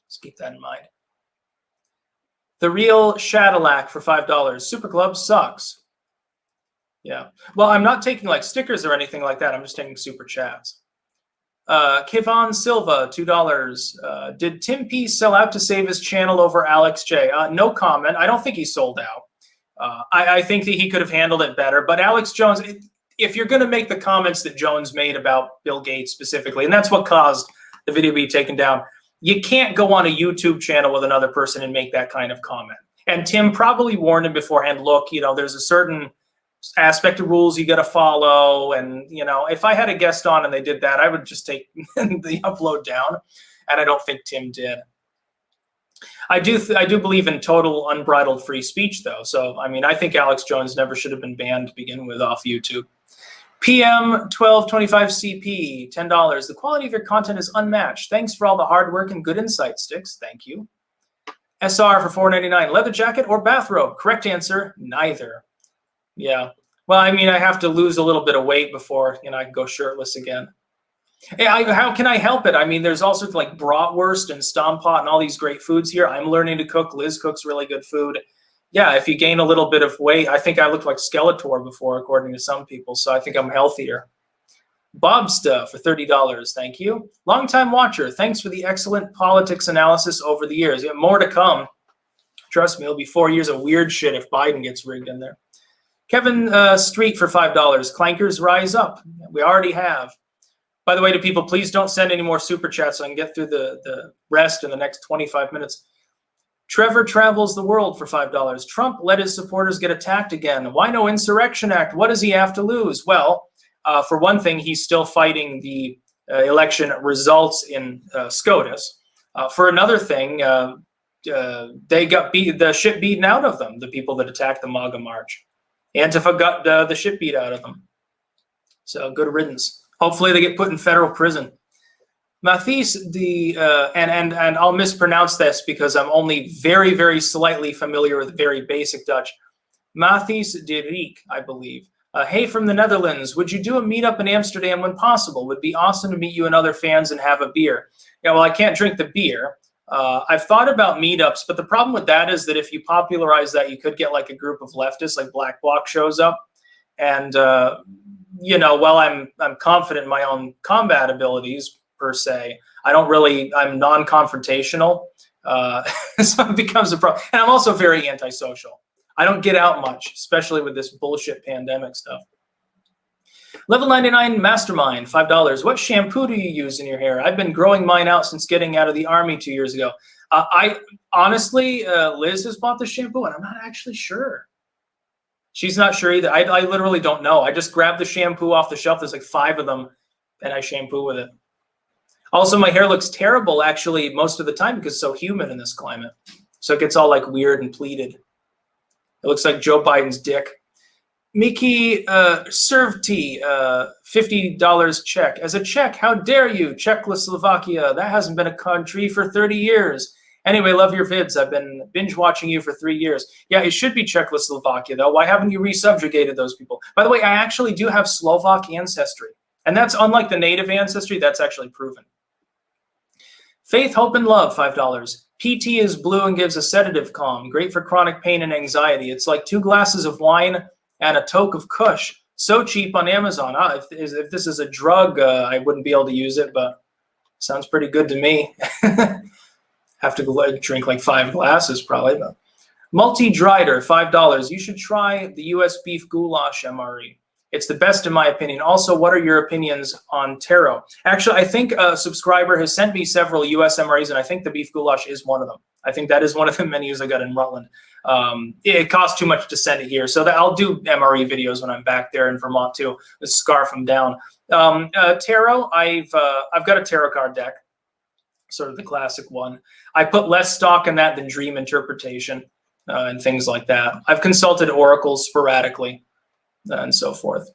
Let's keep that in mind. The Real Shadalac for $5. Super Club sucks. Yeah. Well, I'm not taking like stickers or anything like that. I'm just taking super chats. Kivon Silva, $2. Did Tim P sell out to save his channel over Alex J? No comment. I don't think he sold out. I think that he could have handled it better. But Alex Jones, if you're going to make the comments that Jones made about Bill Gates specifically, and that's what caused the video to be taken down, you can't go on a YouTube channel with another person and make that kind of comment. And Tim probably warned him beforehand, look, there's a certain aspect of rules you got to follow. And, if I had a guest on and they did that, I would just take the upload down. And I don't think Tim did. I do believe in total unbridled free speech, though. So, I think Alex Jones never should have been banned to begin with off YouTube. PM1225CP, $10. The quality of your content is unmatched. Thanks for all the hard work and good insight, Styx. Thank you. SR for $4.99. Leather jacket or bathrobe? Correct answer, neither. Yeah. Well, I mean, I have to lose a little bit of weight before, I can go shirtless again. How can I help it? I mean, there's all sorts of like bratwurst and stompat and all these great foods here. I'm learning to cook. Liz cooks really good food. Yeah, if you gain a little bit of weight, I think I looked like Skeletor before, according to some people. So I think I'm healthier. Bobsta for $30. Thank you. Longtime watcher. Thanks for the excellent politics analysis over the years. Yeah, more to come. Trust me, it'll be 4 years of weird shit if Biden gets rigged in there. Kevin Street for $5. Clankers rise up. We already have. By the way, to people, please don't send any more super chats so I can get through the rest in the next 25 minutes. Trevor travels the world for $5. Trump let his supporters get attacked again. Why no Insurrection Act? What does he have to lose? Well, for one thing, he's still fighting the election results in SCOTUS. For another thing, they got the shit beaten out of them, the people that attacked the MAGA march. Antifa got the shit beat out of them. So good riddance. Hopefully they get put in federal prison. Mathis, and I'll mispronounce this because I'm only very, very slightly familiar with very basic Dutch. Mathis de Riek, I believe. Hey, from the Netherlands, would you do a meetup in Amsterdam when possible? Would be awesome to meet you and other fans and have a beer. Yeah, well, I can't drink the beer. I've thought about meetups, but the problem with that is that if you popularize that, you could get like a group of leftists, like Black Bloc shows up. And, while I'm confident in my own combat abilities, per se, I'm non-confrontational. So it becomes a problem. And I'm also very antisocial. I don't get out much, especially with this bullshit pandemic stuff. Level 99 Mastermind, $5. What shampoo do you use in your hair? I've been growing mine out since getting out of the army 2 years ago. I honestly, Liz has bought the shampoo, and I'm not actually sure. She's not sure either. I literally don't know. I just grab the shampoo off the shelf. There's like 5 of them, and I shampoo with it. Also, my hair looks terrible, actually, most of the time because it's so humid in this climate. So it gets all like weird and pleated. It looks like Joe Biden's dick. Miki Servti, $50 check. As a Czech, how dare you? Czechoslovakia, that hasn't been a country for 30 years. Anyway, love your vids. I've been binge watching you for 3 years. Yeah, it should be Czechoslovakia, though. Why haven't you resubjugated those people? By the way, I actually do have Slovak ancestry. And that's unlike the native ancestry. That's actually proven. Faith, Hope, and Love, $5. PT is blue and gives a sedative calm. Great for chronic pain and anxiety. It's like 2 glasses of wine and a toke of Kush. So cheap on Amazon. If this is a drug, I wouldn't be able to use it, but sounds pretty good to me. Have to drink like 5 glasses probably. But Multi-Drider, $5. You should try the U.S. beef goulash MRE. It's the best in my opinion. Also, what are your opinions on taro? Actually, I think a subscriber has sent me several US MREs, and I think the beef goulash is one of them. I think that is one of the menus I got in Rutland. It costs too much to send it here, so that I'll do MRE videos when I'm back there in Vermont too. Let's scarf them down. Tarot, I've got a tarot card deck, sort of the classic one. I put less stock in that than dream interpretation and things like that. I've consulted oracles sporadically. And so forth.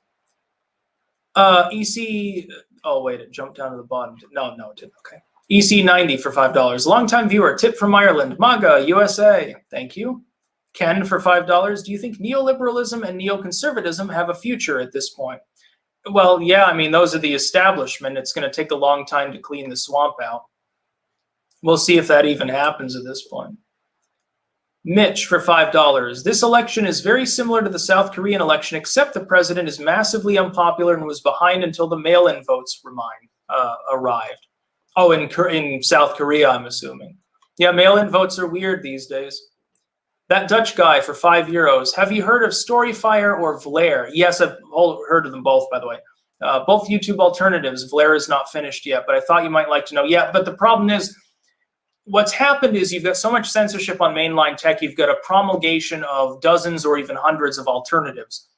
EC, oh wait, it jumped down to the bottom. No, it didn't. Okay. EC90 for $5. Longtime viewer, tip from Ireland, MAGA, USA. Thank you. Ken for $5. Do you think neoliberalism and neoconservatism have a future at this point? Well, yeah, I mean, those are the establishment. It's going to take a long time to clean the swamp out. We'll see if that even happens at this point. Mitch for $5. This election is very similar to the South Korean election, except the president is massively unpopular and was behind until the mail-in votes arrived. Oh, in South Korea, I'm assuming. Yeah, mail-in votes are weird these days. That Dutch guy for €5. Have you heard of Storyfire or Vlaire? Yes, I've heard of them both, by the way. Both YouTube alternatives. Vlaire is not finished yet, but I thought you might like to know. Yeah, but the problem is, what's happened is you've got so much censorship on mainline tech, you've got a promulgation of dozens or even hundreds of alternatives.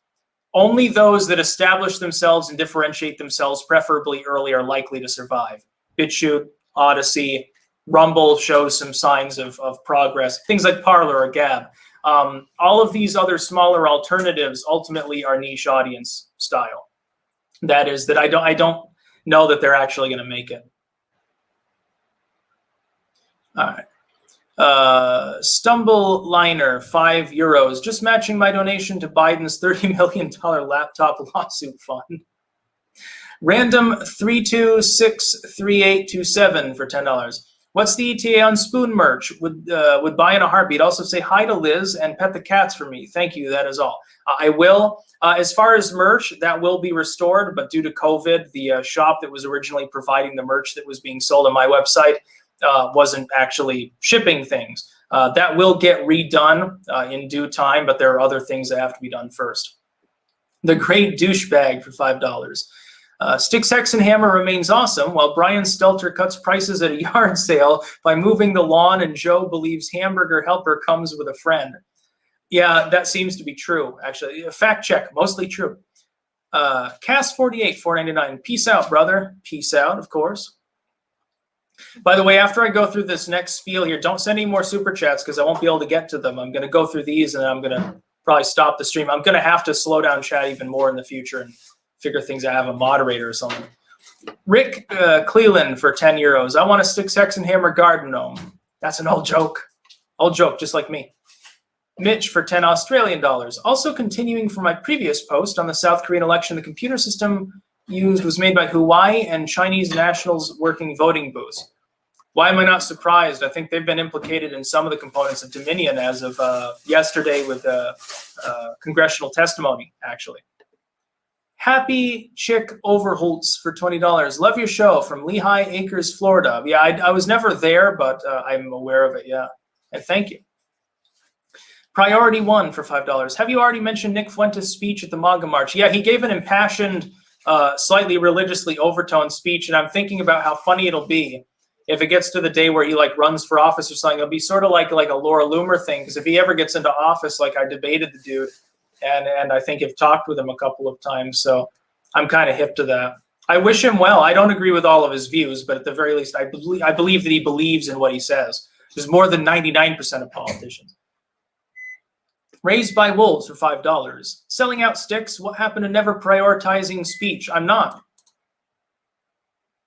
Only those that establish themselves and differentiate themselves preferably early are likely to survive. BitChute, Odyssey, Rumble shows some signs of progress. Things like Parler or Gab. All of these other smaller alternatives ultimately are niche audience style. That is that I don't know that they're actually going to make it. All right. Stumble Liner, €5, just matching my donation to Biden's $30 million laptop lawsuit fund. Random 3263827 for $10. What's the ETA on Spoon merch? Would buy in a heartbeat. Also say hi to Liz and pet the cats for me. Thank you. That is all. I will. As far as merch, that will be restored, but due to COVID, the shop that was originally providing the merch that was being sold on my website wasn't actually shipping things. That will get redone in due time, but there are other things that have to be done first. The Great Douchebag for $5. Styxhexenhammer remains awesome, while Brian Stelter cuts prices at a yard sale by moving the lawn, and Joe believes hamburger helper comes with a friend. Yeah, that seems to be true, actually. Fact check, mostly true. Cast48, $4.99. Peace out, brother. Peace out, of course. By the way, after I go through this next spiel here, don't send any more super chats because I won't be able to get to them. I'm going to go through these and then I'm going to probably stop the stream. I'm going to have to slow down chat even more in the future and figure things out. I have a moderator or something. Rick Cleland for €10. I want a Styxhexenhammer garden gnome. That's an old joke. Old joke, just like me. Mitch for $10 Australian. Also continuing from my previous post on the South Korean election, the computer system used was made by Hawaii and Chinese nationals working voting booths. Why am I not surprised? I think they've been implicated in some of the components of Dominion as of yesterday with congressional testimony, actually. Happy Chick Overholtz for $20. Love your show from Lehigh Acres, Florida. Yeah, I was never there, but I'm aware of it, yeah. And thank you. Priority One for $5. Have you already mentioned Nick Fuentes' speech at the MAGA March? Yeah, he gave an impassioned, slightly religiously overtoned speech, and I'm thinking about how funny it'll be if it gets to the day where he like runs for office or something. It'll be sort of like a Laura Loomer thing, because if he ever gets into office, like I debated the dude, and I think I've talked with him a couple of times, so I'm kind of hip to that. I wish him well. I don't agree with all of his views, but at the very least, I believe that he believes in what he says. There's more than 99% of politicians. Raised by Wolves for $5. Selling out sticks. What happened to never prioritizing speech? I'm not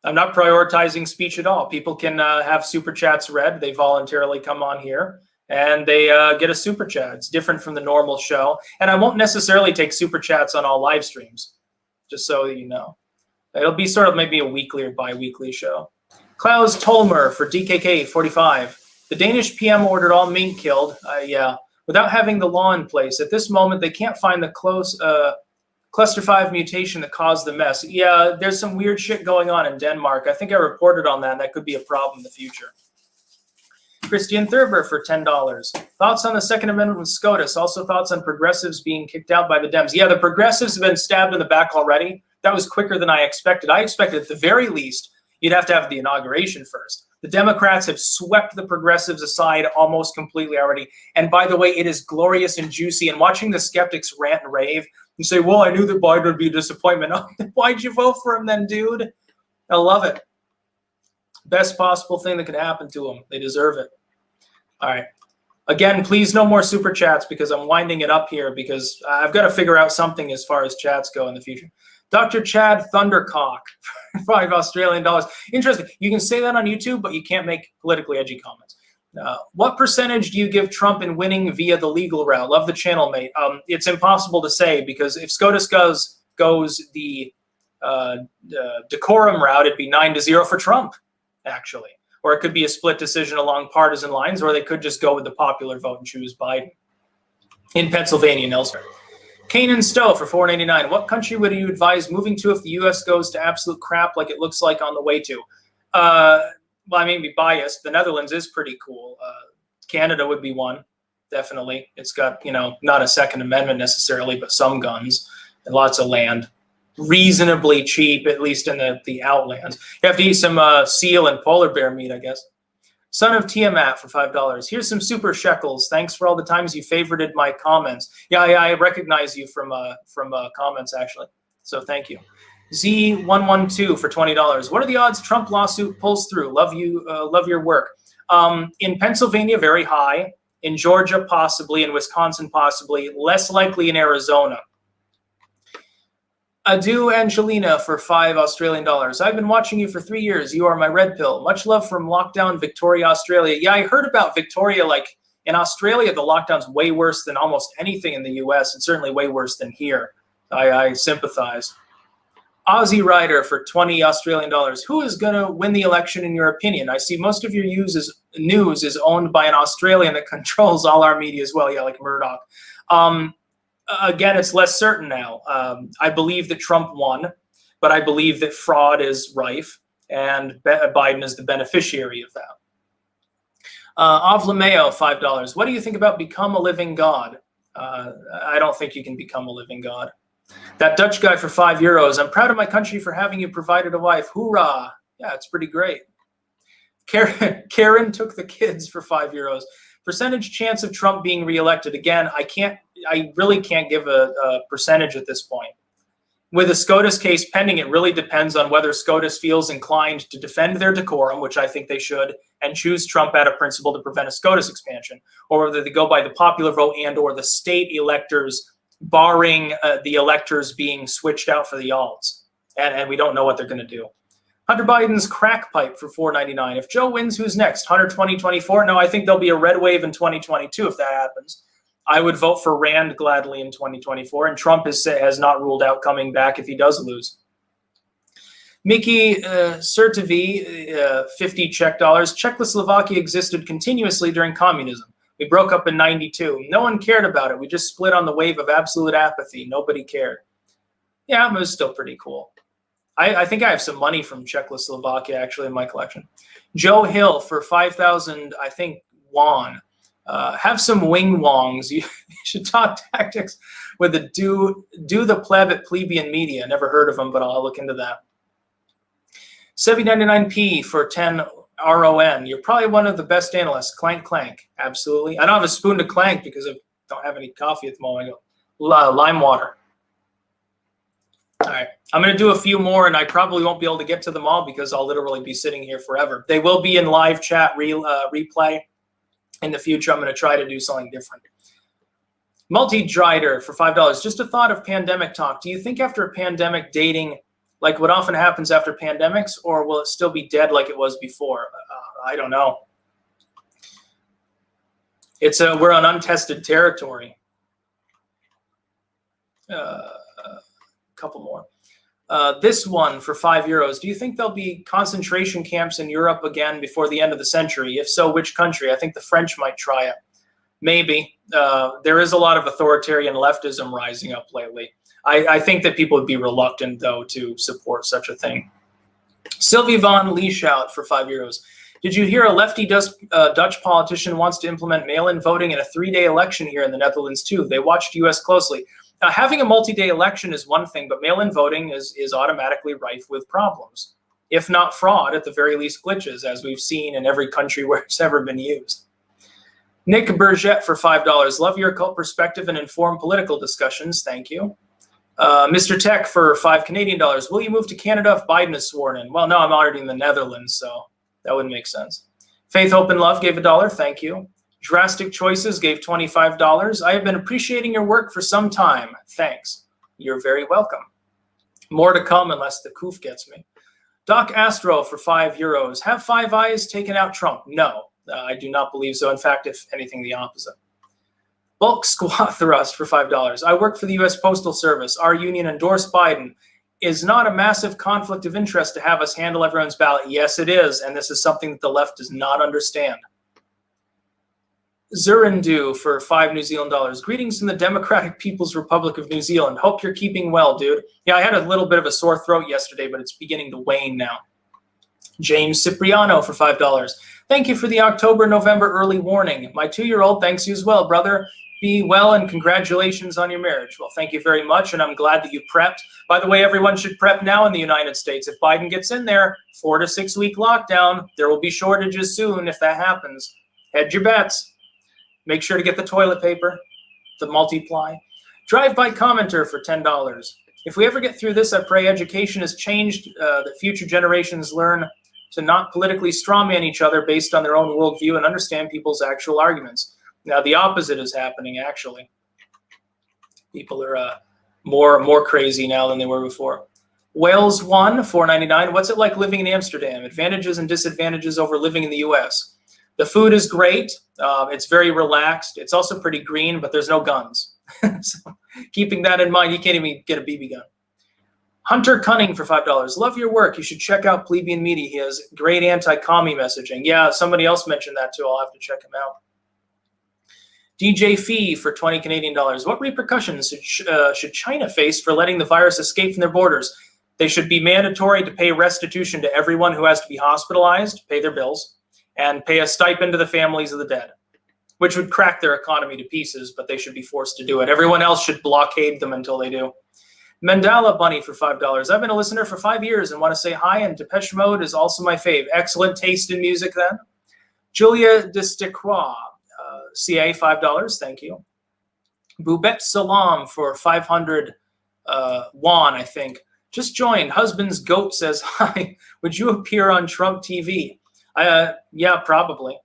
prioritizing speech at all. People can have super chats read. They voluntarily come on here and they get a super chat. It's different from the normal show. And I won't necessarily take super chats on all live streams, just so you know. It'll be sort of maybe a weekly or bi-weekly show. Klaus Tolmer for DKK 45. The Danish PM ordered all mink killed. Yeah. Without having the law in place. At this moment, they can't find the cluster 5 mutation that caused the mess. Yeah, there's some weird shit going on in Denmark. I think I reported on that, and that could be a problem in the future. Christian Thurber for $10. Thoughts on the Second Amendment with SCOTUS. Also thoughts on progressives being kicked out by the Dems. Yeah, the progressives have been stabbed in the back already. That was quicker than I expected. I expected at the very least you'd have to have the inauguration first. The Democrats have swept the progressives aside almost completely already. And by the way, it is glorious and juicy. And watching the skeptics rant and rave and say, well, I knew that Biden would be a disappointment. Oh, why'd you vote for him then, dude? I love it. Best possible thing that could happen to them. They deserve it. All right. Again, please no more super chats because I'm winding it up here because I've got to figure out something as far as chats go in the future. Dr. Chad Thundercock, $5 Australian. Interesting. You can say that on YouTube, but you can't make politically edgy comments. What percentage do you give Trump in winning via the legal route? Love the channel, mate. It's impossible to say because if SCOTUS goes the decorum route, it'd be 9-0 for Trump, actually. Or it could be a split decision along partisan lines, or they could just go with the popular vote and choose Biden in Pennsylvania and elsewhere. Kanan Stowe for $4.89. What country would you advise moving to if the U.S. goes to absolute crap like it looks like on the way to? Well, I may be biased. The Netherlands is pretty cool. Canada would be one, definitely. It's got, not a Second Amendment necessarily, but some guns and lots of land. Reasonably cheap, at least in the outlands. You have to eat some seal and polar bear meat, I guess. Son of Tiamat for $5. Here's some super shekels. Thanks for all the times you favorited my comments. Yeah, I recognize you from comments, actually. So thank you. Z112 for $20. What are the odds Trump lawsuit pulls through? Love your work. In Pennsylvania, very high. In Georgia, possibly. In Wisconsin, possibly. Less likely in Arizona. Adieu, Angelina, for $5 Australian. I've been watching you for 3 years. You are my red pill. Much love from lockdown Victoria, Australia. Yeah, I heard about Victoria. Like in Australia, the lockdown's way worse than almost anything in the US, and certainly way worse than here. I sympathize. Aussie Rider for $20 Australian. Who is going to win the election in your opinion? I see most of your news is owned by an Australian that controls all our media as well. Yeah, like Murdoch. Again, it's less certain now. I believe that Trump won, but I believe that fraud is rife, and Biden is the beneficiary of that. Avlameo, $5. What do you think about become a living god? I don't think you can become a living god. That Dutch guy for €5. I'm proud of my country for having you provided a wife. Hoorah! Yeah, it's pretty great. Karen took the kids for €5. Percentage chance of Trump being reelected. Again, I really can't give a percentage at this point. With a SCOTUS case pending, it really depends on whether SCOTUS feels inclined to defend their decorum, which I think they should, and choose Trump out of principle to prevent a SCOTUS expansion, or whether they go by the popular vote and or the state electors, barring the electors being switched out for the alts. And we don't know what they're going to do. Hunter Biden's crack pipe for $4.99. If Joe wins, who's next? Hunter 2024? No, I think there'll be a red wave in 2022 if that happens. I would vote for Rand gladly in 2024, and Trump has not ruled out coming back if he does lose. Mickey Sertivi, 50 Czech dollars. Czechoslovakia existed continuously during communism. We broke up in 92. No one cared about it. We just split on the wave of absolute apathy. Nobody cared. Yeah, it was still pretty cool. I think I have some money from Czechoslovakia actually in my collection. Joe Hill for 5,000, I think, won. Have some wing wongs. You should talk tactics with the do the pleb at plebeian media. Never heard of them, but I'll look into that. 799p for 10 RON. You're probably one of the best analysts. Clank, clank. Absolutely. I don't have a spoon to clank because I don't have any coffee at the moment. I go lime water. All right, I'm going to do a few more, and I probably won't be able to get to them all because I'll literally be sitting here forever. They will be in live chat replay in the future. I'm going to try to do something different. Multi-Drider for $5. Just a thought of pandemic talk. Do you think after a pandemic, dating like what often happens after pandemics, or will it still be dead like it was before? I don't know. We're on untested territory. Couple more. This one for €5. Do you think there'll be concentration camps in Europe again before the end of the century? If so, which country? I think the French might try it. Maybe. There is a lot of authoritarian leftism rising up lately. I think that people would be reluctant, though, to support such a thing. Sylvie von Lieshout for €5. Did you hear a lefty Dutch politician wants to implement mail-in voting in a 3-day election here in the Netherlands, too? They watched US closely. Having a multi-day election is one thing, but mail-in voting is automatically rife with problems. If not fraud, at the very least glitches, as we've seen in every country where it's ever been used. Nick Burgett for $5. Love your occult perspective and informed political discussions. Thank you. Mr. Tech for $5 Will you move to Canada if Biden is sworn in? Well, no, I'm already in the Netherlands, so that wouldn't make sense. Faith, Hope, and Love gave $1. Thank you. Drastic Choices gave $25. I have been appreciating your work for some time. Thanks. You're very welcome. More to come unless the coof gets me. Doc Astro for €5. Have Five Eyes taken out Trump? No, I do not believe so. In fact, if anything, the opposite. Bulk Squat Thrust for $5. I work for the U.S. Postal Service. Our union endorsed Biden. Is not a massive conflict of interest to have us handle everyone's ballot? Yes, it is, and this is something that the left does not understand. Zurindu for $5 New Zealand. Greetings from the Democratic People's Republic of New Zealand. Hope you're keeping well, dude. Yeah, I had a little bit of a sore throat yesterday, but it's beginning to wane now. James Cipriano for $5. Thank you for the October-November early warning. My 2-year-old thanks you as well, brother. Be well and congratulations on your marriage. Well, thank you very much, and I'm glad that you prepped. By the way, everyone should prep now in the United States. If Biden gets in there, 4 to 6 week lockdown, there will be shortages soon if that happens. Hedge your bets. Make sure to get the toilet paper, the multiply. Drive-by commenter for $10. If we ever get through this, I pray education has changed, that future generations learn to not politically strawman each other based on their own worldview and understand people's actual arguments. Now, the opposite is happening, actually. People are more crazy now than they were before. Wales 1, $4.99. What's it like living in Amsterdam? Advantages and disadvantages over living in the U.S. The food is great. It's very relaxed. It's also pretty green, but there's no guns. So keeping that in mind, you can't even get a BB gun. Hunter Cunning for $5. Love your work. You should check out Plebeian Media. He has great anti-commie messaging. Yeah, somebody else mentioned that too. I'll have to check him out. DJ Fee for 20 Canadian dollars. What repercussions should China face for letting the virus escape from their borders? They should be mandatory to pay restitution to everyone who has to be hospitalized, pay their bills, and pay a stipend to the families of the dead, which would crack their economy to pieces, but they should be forced to do it. Everyone else should blockade them until they do. Mandala Bunny for $5. I've been a listener for 5 years and want to say hi, and Depeche Mode is also my fave. Excellent taste in music then. Julia Desticroix, CA, $5, thank you. Boubette Salam for 500 won, I think. Just joined. Husband's goat says hi. Would you appear on Trump TV? Yeah, probably.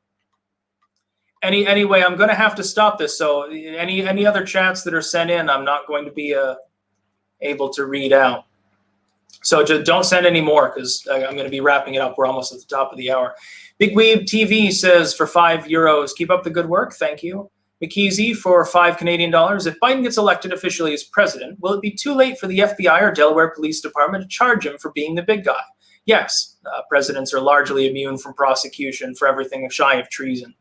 Anyway, I'm going to have to stop this. So any other chats that are sent in, I'm not going to be able to read out. So just don't send any more because I'm going to be wrapping it up. We're almost at the top of the hour. Big Weeb TV says for €5, keep up the good work. Thank you. McKeezy for 5 Canadian dollars. If Biden gets elected officially as president, will it be too late for the FBI or Delaware Police Department to charge him for being the big guy? Yes, presidents are largely immune from prosecution for everything shy of treason.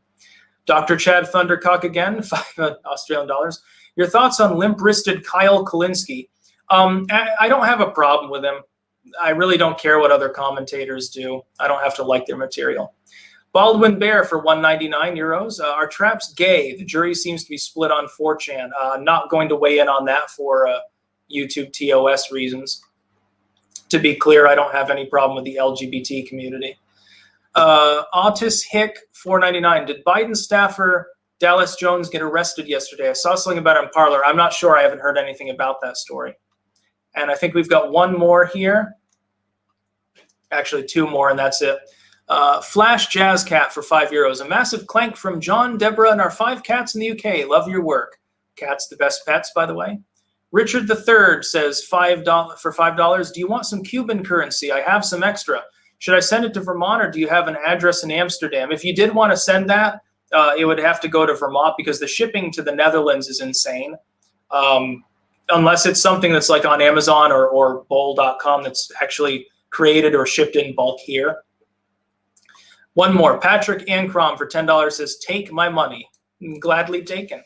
Dr. Chad Thundercock again, 5 Australian dollars. Your thoughts on limp-wristed Kyle Kulinski? I don't have a problem with him. I really don't care what other commentators do. I don't have to like their material. Baldwin Bear for €199. Are traps gay? The jury seems to be split on 4chan. Not going to weigh in on that for YouTube TOS reasons. To be clear, I don't have any problem with the LGBT community. Autis Hick, $4.99. Did Biden staffer Dallas Jones get arrested yesterday? I saw something about it in Parler. I'm not sure. I haven't heard anything about that story. And I think we've got one more here. Actually, 2 more, and that's it. Flash Jazz Cat for €5. A massive clank from John, Deborah, and our 5 cats in the UK. Love your work. Cats the best pets, by the way. Richard III says $5 for $5. Do you want some Cuban currency? I have some extra. Should I send it to Vermont, or do you have an address in Amsterdam? If you did want to send that, it would have to go to Vermont because the shipping to the Netherlands is insane. Unless it's something that's like on Amazon or Bowl.com that's actually created or shipped in bulk here. One more. Patrick Ancrom for $10 says, take my money. Gladly taken.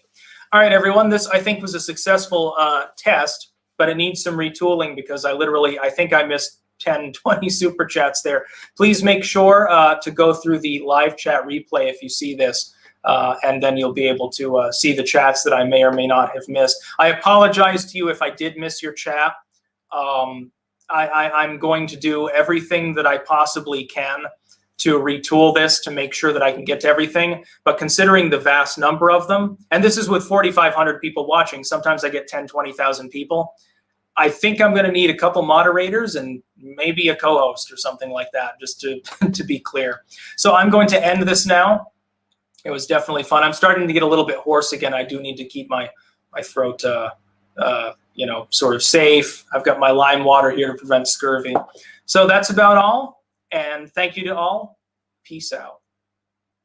All right, everyone. This, I think, was a successful test, but it needs some retooling because I think I missed 10, 20 super chats there. Please make sure to go through the live chat replay if you see this, and then you'll be able to see the chats that I may or may not have missed. I apologize to you if I did miss your chat. I'm going to do everything that I possibly can to retool this to make sure that I can get to everything. But considering the vast number of them, and this is with 4,500 people watching, sometimes I get 10, 20,000 people. I think I'm going to need a couple moderators and maybe a co-host or something like that, just to be clear. So I'm going to end this now. It was definitely fun. I'm starting to get a little bit hoarse again. I do need to keep my throat, sort of safe. I've got my lime water here to prevent scurvy. So that's about all. And thank you to all. Peace out.